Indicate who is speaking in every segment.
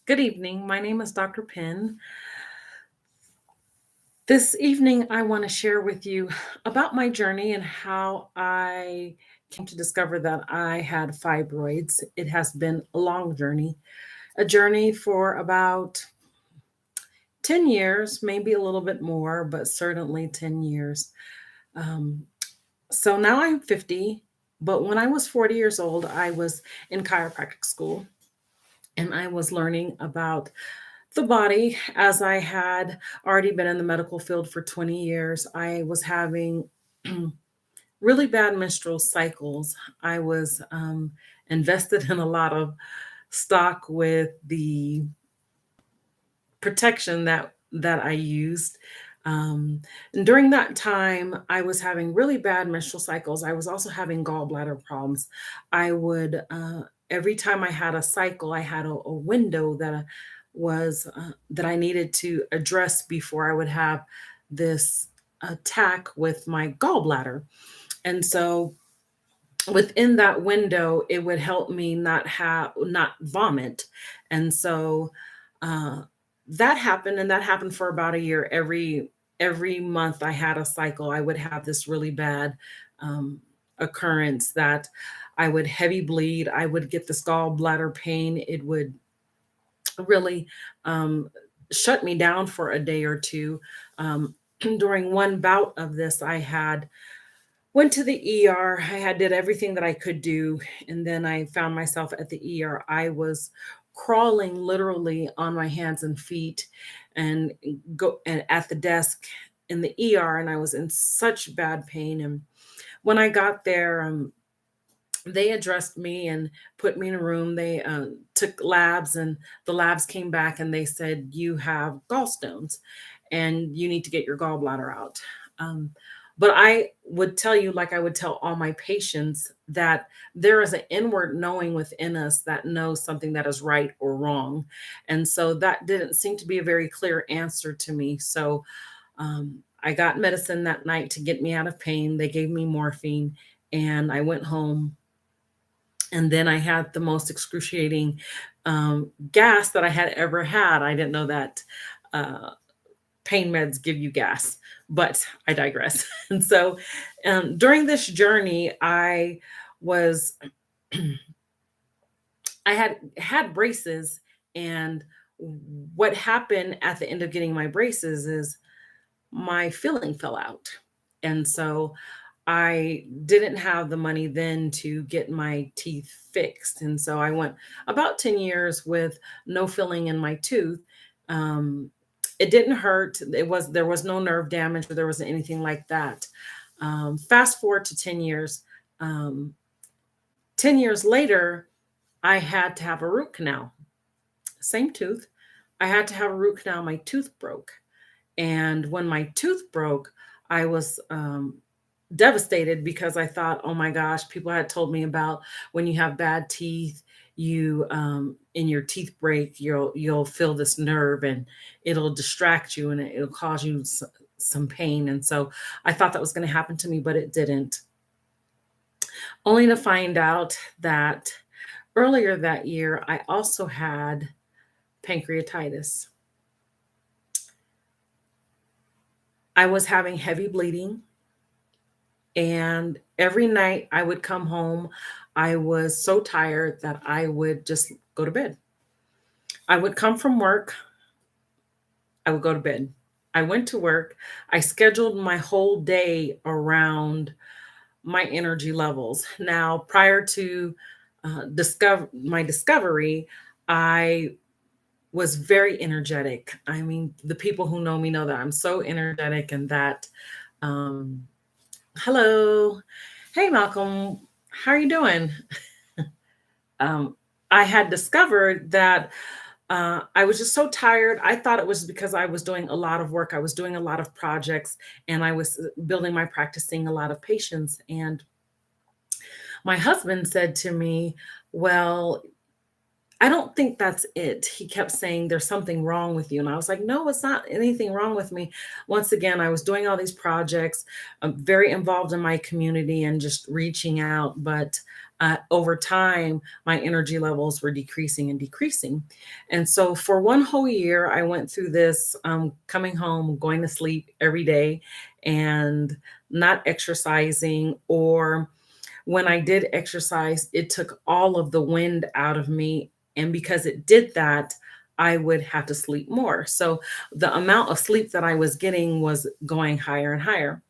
Speaker 1: Good evening. My name is Dr. Penn. This evening, I want to share with you about my journey and how I came to discover that I had fibroids. It has been a long journey, a journey for about 10 years, maybe a little bit more, but certainly 10 years. Um, so now I'm 50, but when I was 40 years old, I was in chiropractic school and I was learning about the body. As I had already been in the medical field for 20 years, I was having really bad menstrual cycles. I was invested in a lot of stock with the protection that I used. And during that time, I was having really bad menstrual cycles. I was also having gallbladder problems. I would every time I had a cycle, I had a window that I needed to address before I would have this attack with my gallbladder. And so within that window, it would help me not vomit. And so uh, that happened, and that happened for about a year. Every month I had a cycle, I would have this really bad um, occurrence that I would heavy bleed. I would get this gallbladder pain. It would really um, shut me down for a day or two. During one bout of this, I had went to the ER. I had did everything that I could do, and then I found myself at the ER. I was crawling literally on my hands and feet, and go and at the desk in the ER, and I was in such bad pain. And when I got there, they addressed me and put me in a room. They took labs, and the labs came back, and they said, "You have gallstones, and you need to get your gallbladder out." Um, but I would tell you, like I would tell all my patients, that there is an inward knowing within us that knows something that is right or wrong. And so that didn't seem to be a very clear answer to me. So I got medicine that night to get me out of pain. They gave me morphine, and I went home, and then I had the most excruciating gas that I had ever had. I didn't know that uh, pain meds give you gas, but I digress. And so during this journey, was, I had braces, and what happened at the end of getting my braces is my filling fell out. And so I didn't have the money then to get my teeth fixed. And so I went about 10 years with no filling in my tooth. Um, it didn't hurt. There was no nerve damage, or there wasn't anything like that. Fast forward to 10 years. Um, 10 years later, I had to have a root canal. Same tooth. I had to have a root canal. My tooth broke. And when my tooth broke, I was devastated, because I thought, oh my gosh, people had told me about when you have bad teeth, you in your teeth break, you'll feel this nerve, and it'll distract you, and it'll cause you some pain. And so I thought that was going to happen to me, but it didn't. Only to find out that earlier that year, I also had pancreatitis. I was having heavy bleeding. And every night I would come home, I was so tired that I would just go to bed. I would come from work, I would go to bed. I went to work. I scheduled my whole day around my energy levels. Now, prior to my discovery, I was very energetic. I mean, the people who know me know that I'm so energetic, and that um, hello. Hey, Malcolm. How are you doing? Um, I had discovered that I was just so tired. I thought it was because I was doing a lot of work. I was doing a lot of projects, and I was building my practice, seeing a lot of patients. And my husband said to me, "Well, I don't think that's it. He kept saying, "There's something wrong with you." And I was like, "No, it's not anything wrong with me." Once again, I was doing all these projects, very involved in my community and just reaching out. But over time, my energy levels were decreasing and decreasing. And so for one whole year, I went through this, coming home, going to sleep every day, and not exercising, or when I did exercise, it took all of the wind out of me. And because it did that, I would have to sleep more. So the amount of sleep that I was getting was going higher and higher.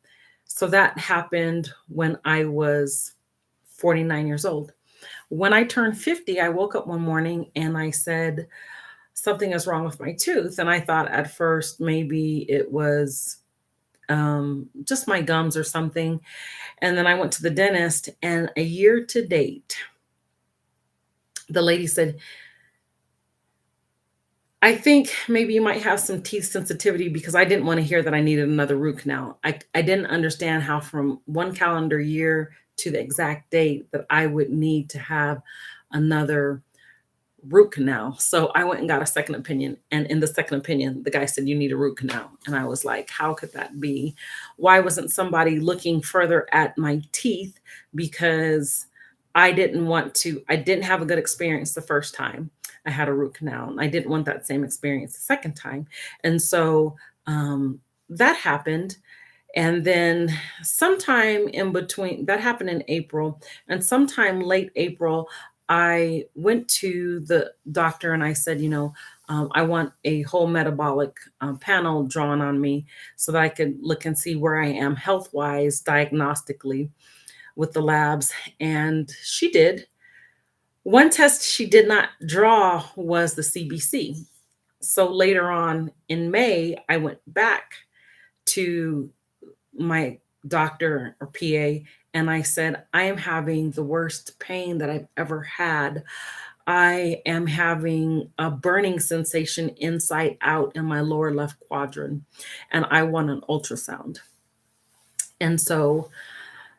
Speaker 1: So that happened when I was 49 years old. When I turned 50, I woke up one morning and I said, something is wrong with my tooth. And I thought at first maybe it was just my gums or something. And then I went to the dentist, and a year to date, the lady said, I think maybe you might have some teeth sensitivity, because I didn't want to hear that I needed another root canal. I didn't understand how from one calendar year to the exact date that I would need to have another root canal. So I went and got a second opinion. And in the second opinion, the guy said, "You need a root canal." And I was like, how could that be? Why wasn't somebody looking further at my teeth? Because I didn't have a good experience the first time I had a root canal. And I didn't want that same experience the second time. And so that happened. And then sometime in between, that happened in April, and sometime late April, I went to the doctor and I said, I want a whole metabolic panel drawn on me so that I could look and see where I am health wise, diagnostically, with the labs. And she did. One test she did not draw was the CBC. So later on in May, I went back to my doctor or PA, and I said, I am having the worst pain that I've ever had. I am having a burning sensation inside out in my lower left quadrant, and I want an ultrasound. And so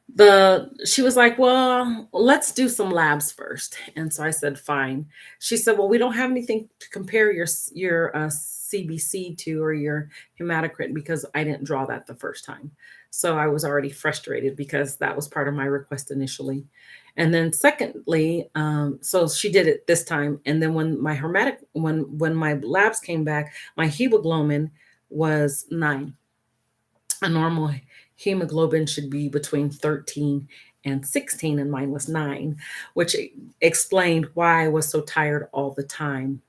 Speaker 1: the she was like, "Well, let's do some labs first." And so I said, "Fine." She said, "Well, we don't have anything to compare your CBC to, or your hematocrit, because I didn't draw that the first time." So I was already frustrated because that was part of my request initially. And then secondly, so she did it this time. And then when my labs came back, my hemoglobin was 9. A normal hemoglobin should be between 13 and 16, and mine was 9, which explained why I was so tired all the time.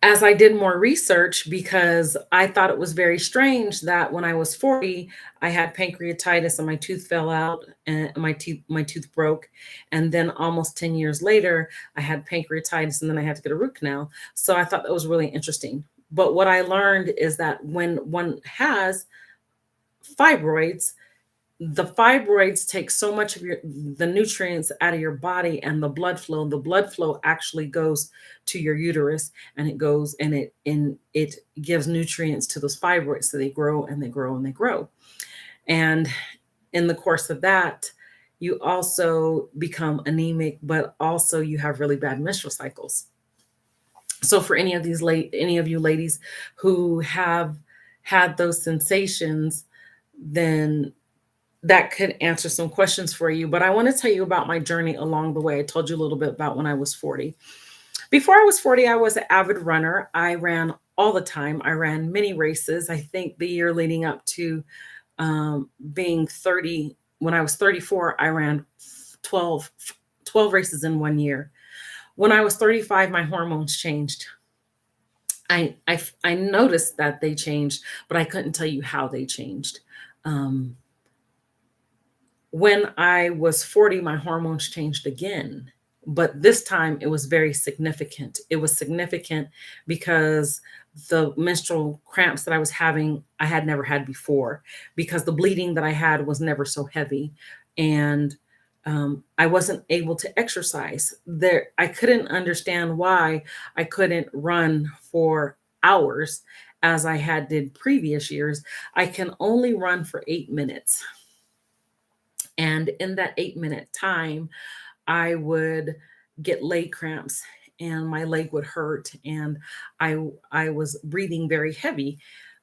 Speaker 1: As I did more research, because I thought it was very strange that when I was 40, I had pancreatitis and my tooth fell out and my tooth broke. And then almost 10 years later, I had pancreatitis and then I had to get a root canal. So I thought that was really interesting. But what I learned is that when one has fibroids, the fibroids take so much of the nutrients out of your body, and the blood flow actually goes to your uterus, and it gives nutrients to those fibroids, so they grow and they grow and they grow. And in the course of that, you also become anemic, but also you have really bad menstrual cycles. So for any of you ladies who have had those sensations, then that could answer some questions for you. But I want to tell you about my journey along the way. I told you a little bit about when I was 40. Before I was 40, I was an avid runner. I ran all the time. I ran many races. I think the year leading up to being 30, when I was 34, I ran 12, 12 races in one year. When I was 35, my hormones changed. I noticed that they changed, but I couldn't tell you how they changed. Um, When I was 40, my hormones changed again, but this time it was very significant. It was significant because the menstrual cramps that I was having, I had never had before, because the bleeding that I had was never so heavy. And I wasn't able to exercise. I couldn't understand why I couldn't run for hours as I had did previous years. I can only run for 8 minutes. And in that 8 minute time, I would get leg cramps and my leg would hurt and I was breathing very heavy.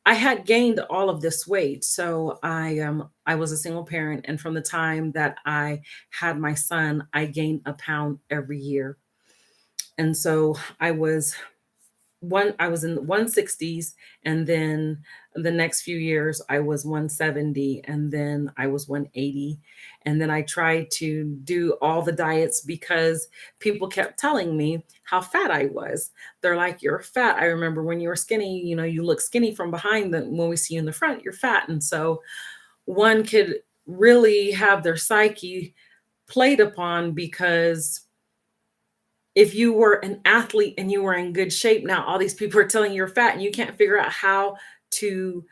Speaker 1: I had gained all of this weight. So I was a single parent, and from the time that I had my son, I gained a pound every year. And so I was in the 160s, and then the next few years I was 170, and then I was 180. And then I tried to do all the diets because people kept telling me how fat I was. They're like, "You're fat. I remember when you were skinny, you look skinny from behind, the when we see you in the front, you're fat." And so one could really have their psyche played upon, because if you were an athlete and you were in good shape, now all these people are telling you you're fat and you can't figure out how to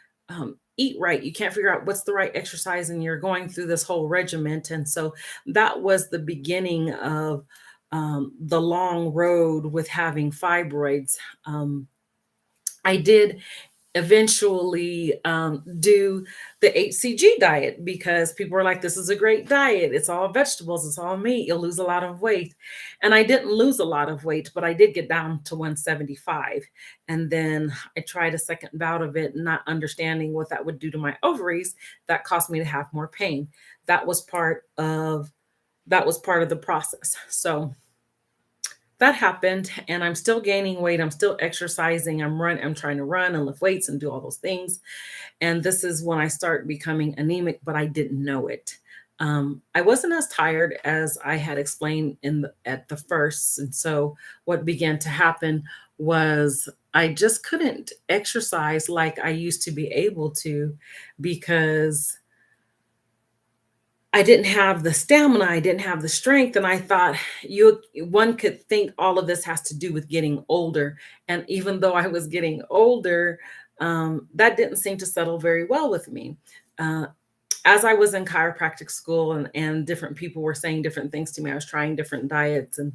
Speaker 1: eat right. You can't figure out what's the right exercise, and you're going through this whole regiment. And so that was the beginning of the long road with having fibroids. I did eventually do the HCG diet because people were like, "This is a great diet. It's all vegetables, it's all meat. You'll lose a lot of weight." And I didn't lose a lot of weight, but I did get down to 175. And then I tried a second bout of it, not understanding what that would do to my ovaries. That caused me to have more pain. That was part of the process. So that happened, and I'm still gaining weight. I'm still exercising. I'm trying to run and lift weights and do all those things. And this is when I start becoming anemic, but I didn't know it. I wasn't as tired as I had explained at the first. And so what began to happen was I just couldn't exercise like I used to be able to, because I didn't have the stamina, I didn't have the strength, and I thought one could think all of this has to do with getting older. And even though I was getting older, that didn't seem to settle very well with me. Uh, as I was in chiropractic school, and different people were saying different things to me, I was trying different diets, and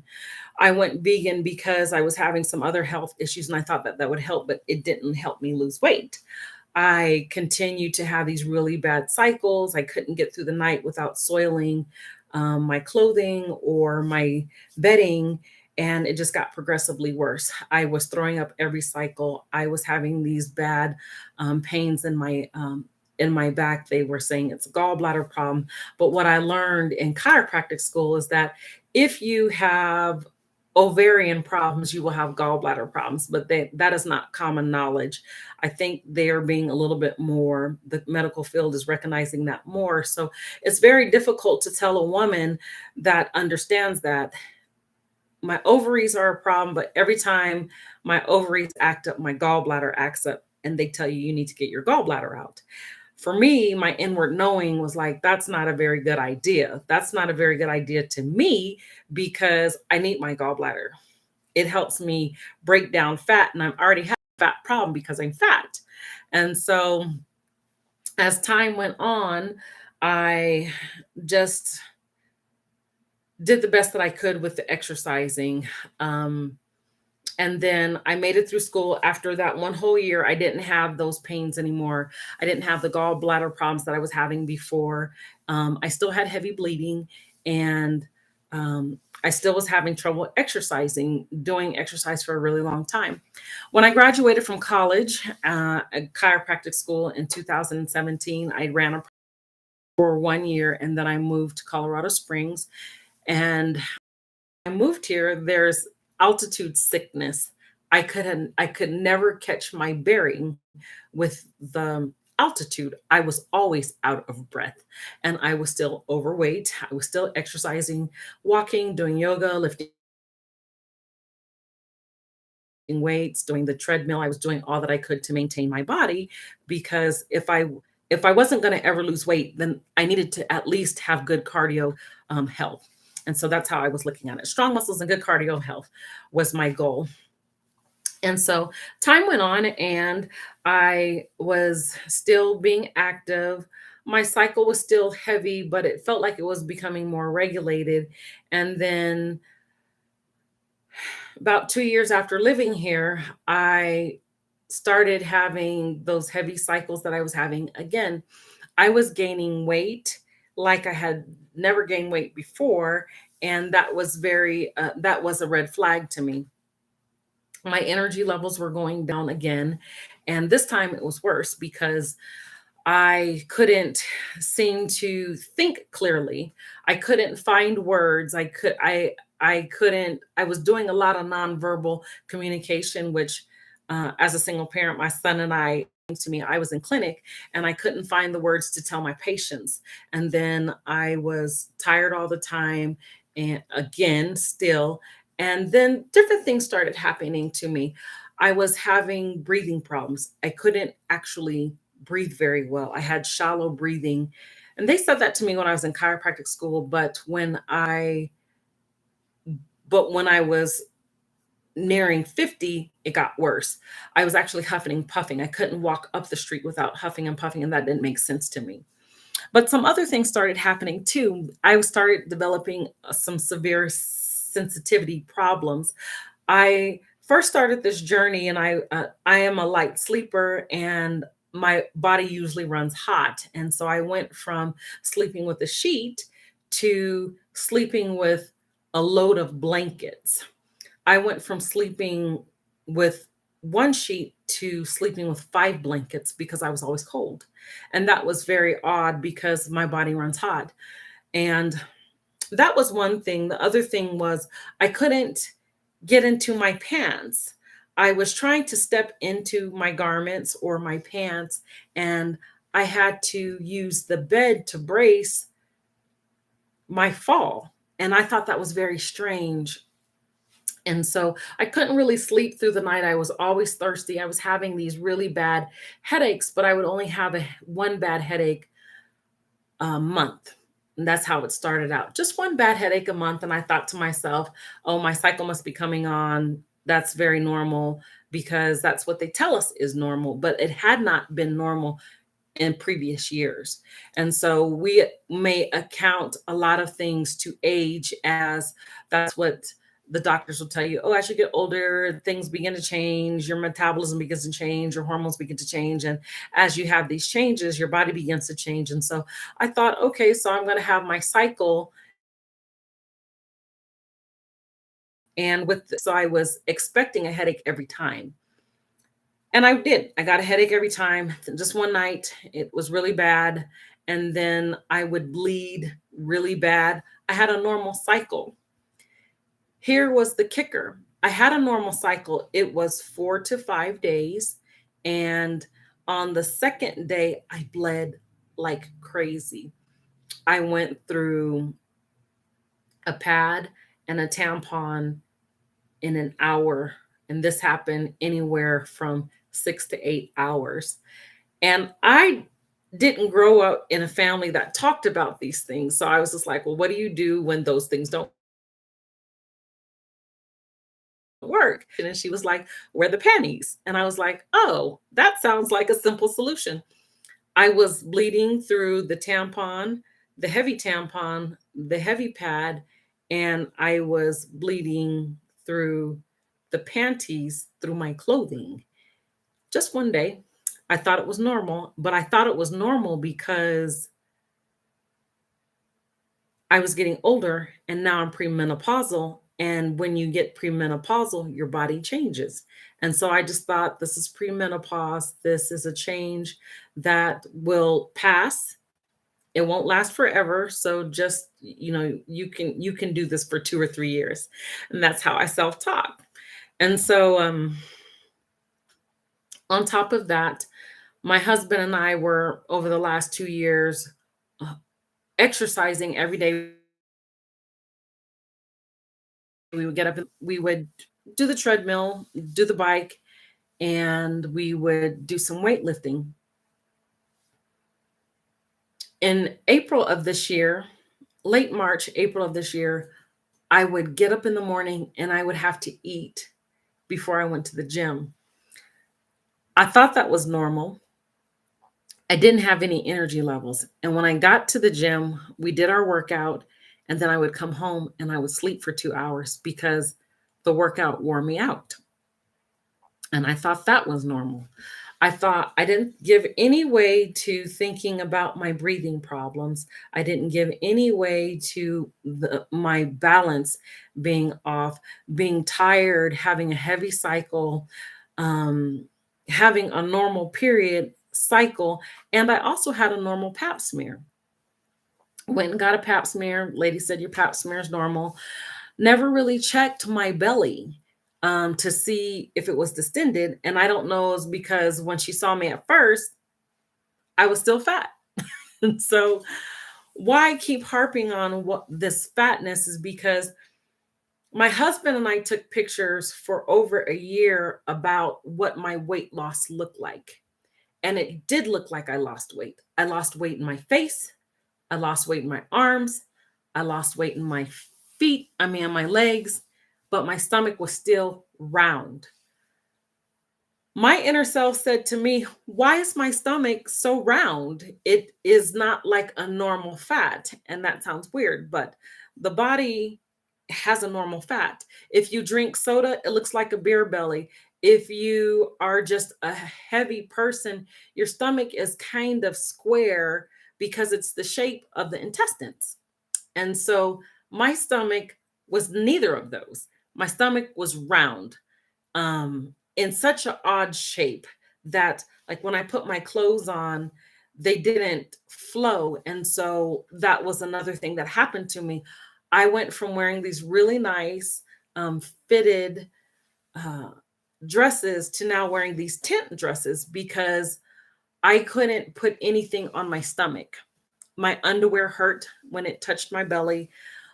Speaker 1: I went vegan because I was having some other health issues, and I thought that that would help, but it didn't help me lose weight. I continued to have these really bad cycles. I couldn't get through the night without soiling my clothing or my bedding, and it just got progressively worse. I was throwing up every cycle. I was having these bad pains in my back. They were saying it's a gallbladder problem. But what I learned in chiropractic school is that if you have ovarian problems, you will have gallbladder problems, but that is not common knowledge. I think they are being a little bit more, the medical field is recognizing that more. So it's very difficult to tell a woman that understands that my ovaries are a problem, but every time my ovaries act up, my gallbladder acts up, and they tell you need to get your gallbladder out. For me, my inward knowing was like, that's not a very good idea. That's not a very good idea to me, because I need my gallbladder. It helps me break down fat, and I'm already have a fat problem because I'm fat. And so as time went on, I just did the best that I could with the exercising. And then I made it through school. After that one whole year, I didn't have those pains anymore. I didn't have the gallbladder problems that I was having before. I still had heavy bleeding, and I still was having trouble exercising, doing exercise for a really long time. When I graduated from college, at chiropractic school in 2017, I ran a for 1 year, and then I moved to Colorado Springs. And I moved here, there's altitude sickness. I could never catch my bearing with the altitude. I was always out of breath, and I was still overweight. I was still exercising, walking, doing yoga, lifting weights, doing the treadmill. I was doing all that I could to maintain my body, because if I wasn't going to ever lose weight, then I needed to at least have good cardio health. And so that's how I was looking at it. Strong muscles and good cardio health was my goal. And so time went on, and I was still being active. My cycle was still heavy, but it felt like it was becoming more regulated. And then about 2 years after living here, I started having those heavy cycles that I was having again. I was gaining weight like I had never gained weight before, and that was a red flag to me. My energy levels were going down again, and this time it was worse because I couldn't seem to think clearly. I couldn't find words. I couldn't I was doing a lot of nonverbal communication, which as a single parent, my son and I to me, I was in clinic and I couldn't find the words to tell my patients. And then I was tired all the time and again still, and then different things started happening to me. I was having breathing problems. I couldn't actually breathe very well. I had shallow breathing. And they said that to me when I was in chiropractic school, but when I was nearing 50, it got worse. I was actually huffing and puffing. I couldn't walk up the street without huffing and puffing, and that didn't make sense to me. But some other things started happening too. I started developing some severe sensitivity problems. I first started this journey, and I am a light sleeper, and my body usually runs hot, and so I went from sleeping with a sheet to sleeping with a load of blankets. I went from sleeping with one sheet to sleeping with 5 blankets because I was always cold. And that was very odd because my body runs hot. And that was one thing. The other thing was I couldn't get into my pants. I was trying to step into my garments or my pants, and I had to use the bed to brace my fall. And I thought that was very strange. And so I couldn't really sleep through the night. I was always thirsty. I was having these really bad headaches, but I would only have one bad headache a month. And that's how it started out. Just one bad headache a month. And I thought to myself, oh, my cycle must be coming on. That's very normal because that's what they tell us is normal. But it had not been normal in previous years. And so we may account a lot of things to age as that's what the doctors will tell you. Oh, as you get older, things begin to change, your metabolism begins to change, your hormones begin to change. And as you have these changes, your body begins to change. And so I thought, okay, so I'm going to have my cycle. And so I was expecting a headache every time. And I did. I got a headache every time. Just one night, it was really bad. And then I would bleed really bad. I had a normal cycle. Here was the kicker. I had a normal cycle. It was 4 to 5 days. And on the second day, I bled like crazy. I went through a pad and a tampon in an hour. And this happened anywhere from 6 to 8 hours. And I didn't grow up in a family that talked about these things. So I was just like, well, what do you do when those things don't work? And she was like, wear the panties. And I was like, oh, that sounds like a simple solution. I was bleeding through the heavy pad, and I was bleeding through the panties through my clothing. Just one day. I thought it was normal, but I thought it was normal because I was getting older and now I'm premenopausal. And when you get premenopausal, your body changes. And so I just thought this is premenopause. This is a change that will pass. It won't last forever. So just, you can do this for 2 or 3 years. And that's how I self-talk. And so on top of that, my husband and I were over the last 2 years uh, exercising every day. We would get up and we would do the treadmill, do the bike, and we would do some weightlifting. In April of this year, late March, April of this year, I would get up in the morning and I would have to eat before I went to the gym. I thought that was normal. I didn't have any energy levels. And when I got to the gym, we did our workout, and then I would come home and I would sleep for 2 hours because the workout wore me out. And I thought that was normal. I thought I didn't give any way to thinking about my breathing problems. I didn't give any way to my balance being off, being tired, having a heavy cycle, um, having a normal period cycle. And I also had a normal pap smear. Went and got a pap smear. Lady said, your pap smear is normal. Never really checked my belly to see if it was distended. And I don't know, is because when she saw me at first, I was still fat. And so, why I keep harping on what this fatness is because my husband and I took pictures for over a year about what my weight loss looked like. And it did look like I lost weight. I lost weight in my face. I lost weight in my arms. I lost weight in my feet, I mean, on my legs, but my stomach was still round. My inner self said to me, why is my stomach so round? It is not like a normal fat. And that sounds weird, but the body has a normal fat. If you drink soda, it looks like a beer belly. If you are just a heavy person, your stomach is kind of square because it's the shape of the intestines. And so my stomach was neither of those. My stomach was round, in such an odd shape that, like, when I put my clothes on, they didn't flow. And so that was another thing that happened to me. I went from wearing these really nice, fitted uh, dresses to now wearing these tent dresses because I couldn't put anything on my stomach. My underwear hurt when it touched my belly.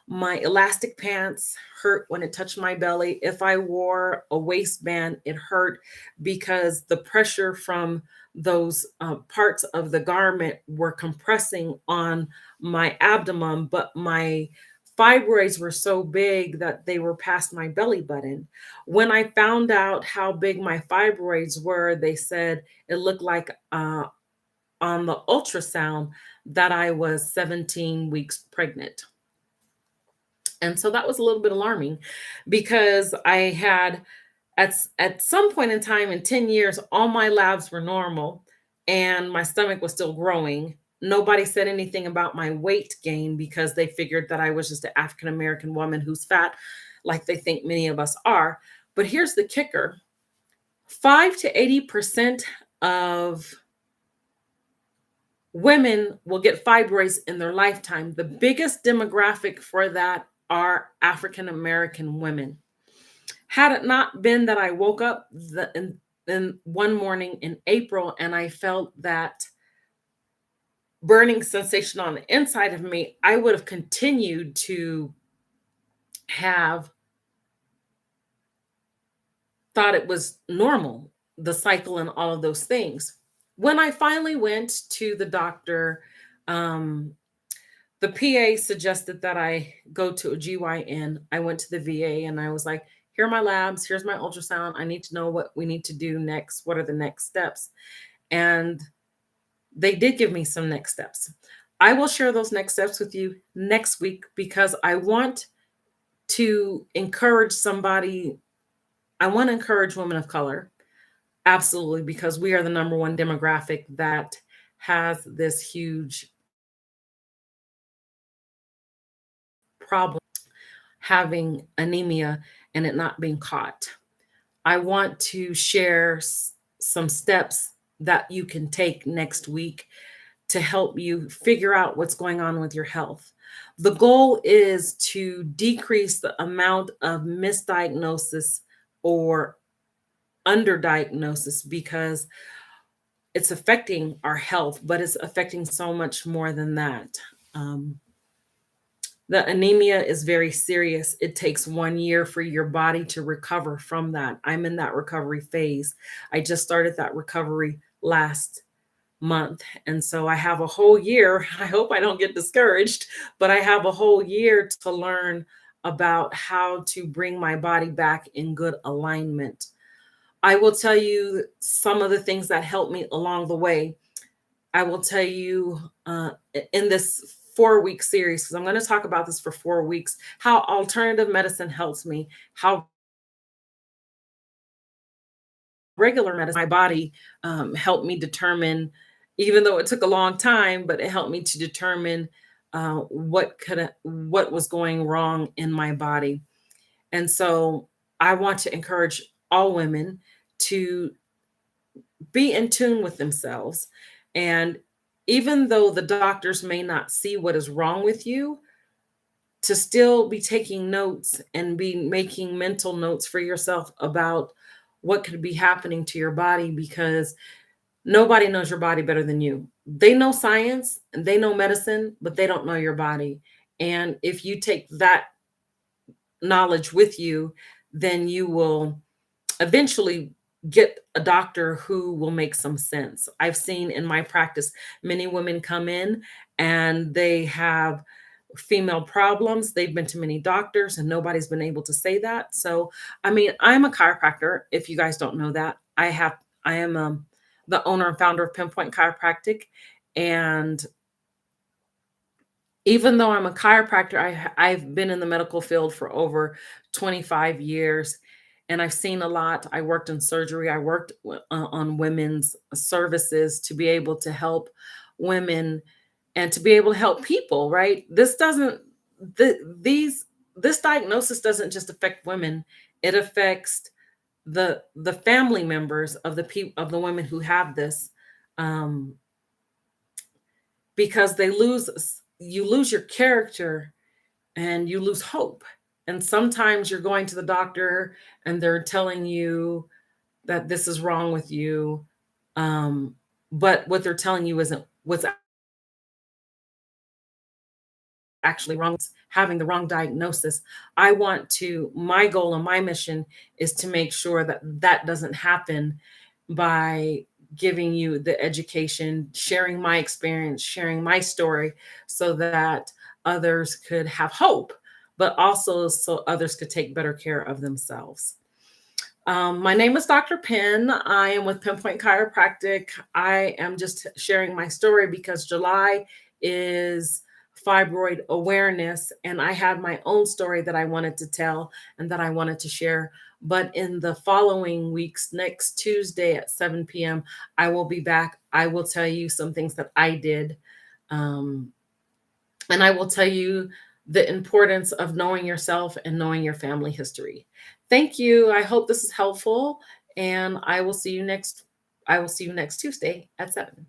Speaker 1: My elastic pants hurt when it touched my belly. If I wore a waistband, it hurt because the pressure from those parts of the garment were compressing on my abdomen, but my fibroids were so big that they were past my belly button. When I found out how big my fibroids were, they said it looked like on the ultrasound that I was 17 weeks pregnant. And so that was a little bit alarming because I had at some point in time in 10 years, all my labs were normal and my stomach was still growing. Nobody said anything about my weight gain because they figured that I was just an African American woman who's fat, like they think many of us are. But here's the kicker: 5 to 80% of women will get fibroids in their lifetime. The biggest demographic for that are African American women. Had it not been that I woke up in one morning in April and I felt that burning sensation on the inside of me, I would have continued to have thought it was normal, the cycle and all of those things. When I finally went to the doctor, um, the PA suggested that I go to a GYN. I went to the VA and I was like, here are my labs, here's my ultrasound. I need to know what we need to do next. What are the next steps? And they did give me some next steps. I will share those next steps with you next week because I want to encourage somebody. I want to encourage women of color. Absolutely, because we are the number one demographic that has this huge problem having anemia and it not being caught. I want to share some steps that you can take next week to help you figure out what's going on with your health. The goal is to decrease the amount of misdiagnosis or underdiagnosis because it's affecting our health, but it's affecting so much more than that. Um, the anemia is very serious. It takes 1 year for your body to recover from that. I'm in that recovery phase. I just started that recovery last month. And so I have a whole year. I hope I don't get discouraged, but I have a whole year to learn about how to bring my body back in good alignment. I will tell you some of the things that helped me along the way. I will tell you in this 4 week series, because I'm going to talk about this for 4 weeks, how alternative medicine helps me, how regular medicine, my body helped me determine, even though it took a long time, but it helped me to determine what was going wrong in my body. And so I want to encourage all women to be in tune with themselves. And even though the doctors may not see what is wrong with you, to still be taking notes and be making mental notes for yourself about what could be happening to your body, because nobody knows your body better than you. They know science and they know medicine, but they don't know your body. And if you take that knowledge with you, then you will eventually get a doctor who will make some sense. I've seen in my practice many women come in and they have female problems. They've been to many doctors and nobody's been able to say that. So, I mean, I'm a chiropractor. If you guys don't know that, I am the owner and founder of Pinpoint Chiropractic, and even though I'm a chiropractor, I've been in the medical field for over 25 years, and I've seen a lot. I worked in surgery. I worked on women's services to be able to help women and to be able to help people, right? This doesn't these this diagnosis doesn't just affect women. It affects the family members of the people of the women who have this. Um, because you lose your character and you lose hope. And sometimes you're going to the doctor and they're telling you that this is wrong with you, um, but what they're telling you isn't what's actually wrong. It's having the wrong diagnosis. My goal and my mission is to make sure that that doesn't happen by giving you the education, sharing my experience, sharing my story so that others could have hope, but also so others could take better care of themselves. My name is Dr. Penn. I am with Pinpoint Chiropractic. I am just sharing my story because July is fibroid awareness, and I had my own story that I wanted to tell and that I wanted to share. But in the following weeks, next Tuesday at 7 p.m., I will be back. I will tell you some things that I did. Um, and I will tell you the importance of knowing yourself and knowing your family history. Thank you. I hope this is helpful, and I will see you next Tuesday at 7.